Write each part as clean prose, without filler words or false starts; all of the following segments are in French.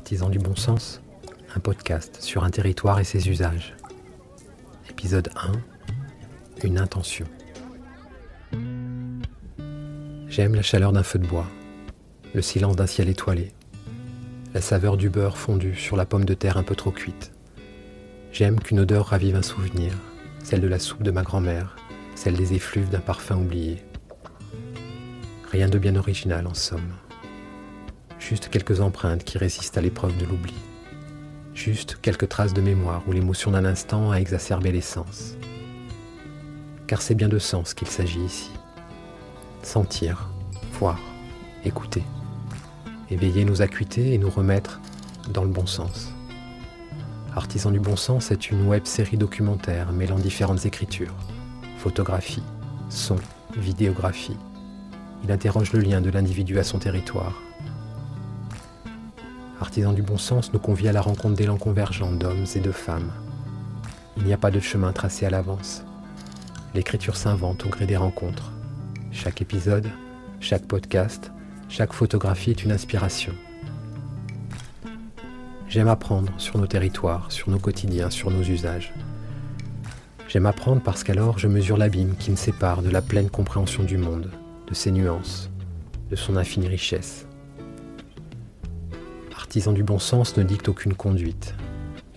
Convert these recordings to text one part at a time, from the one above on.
Artisans du bon sens, un podcast sur un territoire et ses usages. Épisode 1, une intention. J'aime la chaleur d'un feu de bois, le silence d'un ciel étoilé, la saveur du beurre fondu sur la pomme de terre un peu trop cuite. J'aime qu'une odeur ravive un souvenir, celle de la soupe de ma grand-mère, celle des effluves d'un parfum oublié. Rien de bien original en somme. Juste quelques empreintes qui résistent à l'épreuve de l'oubli. Juste quelques traces de mémoire où l'émotion d'un instant a exacerbé l'essence. Car c'est bien de sens qu'il s'agit ici. Sentir, voir, écouter. Éveiller nos acuités et nous remettre dans le bon sens. Artisans du bon sens est une web-série documentaire mêlant différentes écritures, photographie, son, vidéographie. Il interroge le lien de l'individu à son territoire. Artisans du bon sens nous convie à la rencontre d'élan convergents d'hommes et de femmes. Il n'y a pas de chemin tracé à l'avance. L'écriture s'invente au gré des rencontres. Chaque épisode, chaque podcast, chaque photographie est une inspiration. J'aime apprendre sur nos territoires, sur nos quotidiens, sur nos usages. J'aime apprendre parce qu'alors je mesure l'abîme qui me sépare de la pleine compréhension du monde, de ses nuances, de son infinie richesse. Artisan du bon sens ne dicte aucune conduite.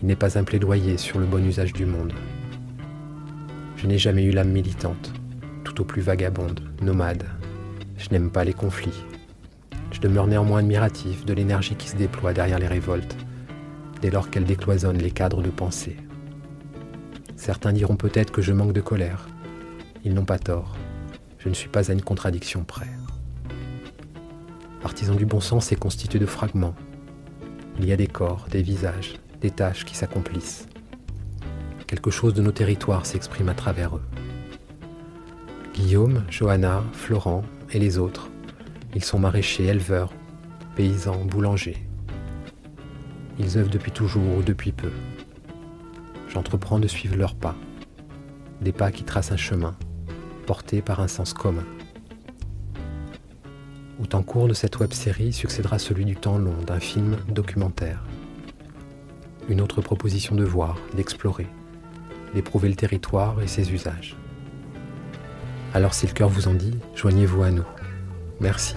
Il n'est pas un plaidoyer sur le bon usage du monde. Je n'ai jamais eu l'âme militante, tout au plus vagabonde, nomade. Je n'aime pas les conflits. Je demeure néanmoins admiratif de l'énergie qui se déploie derrière les révoltes, dès lors qu'elle décloisonne les cadres de pensée. Certains diront peut-être que je manque de colère. Ils n'ont pas tort. Je ne suis pas à une contradiction près. Artisan du bon sens est constitué de fragments. Il y a des corps, des visages, des tâches qui s'accomplissent. Quelque chose de nos territoires s'exprime à travers eux. Guillaume, Johanna, Florent et les autres, ils sont maraîchers, éleveurs, paysans, boulangers. Ils œuvrent depuis toujours ou depuis peu. J'entreprends de suivre leurs pas, des pas qui tracent un chemin, portés par un sens commun. Au temps court de cette web-série succédera celui du temps long d'un film documentaire. Une autre proposition de voir, d'explorer, d'éprouver le territoire et ses usages. Alors si le cœur vous en dit, joignez-vous à nous. Merci.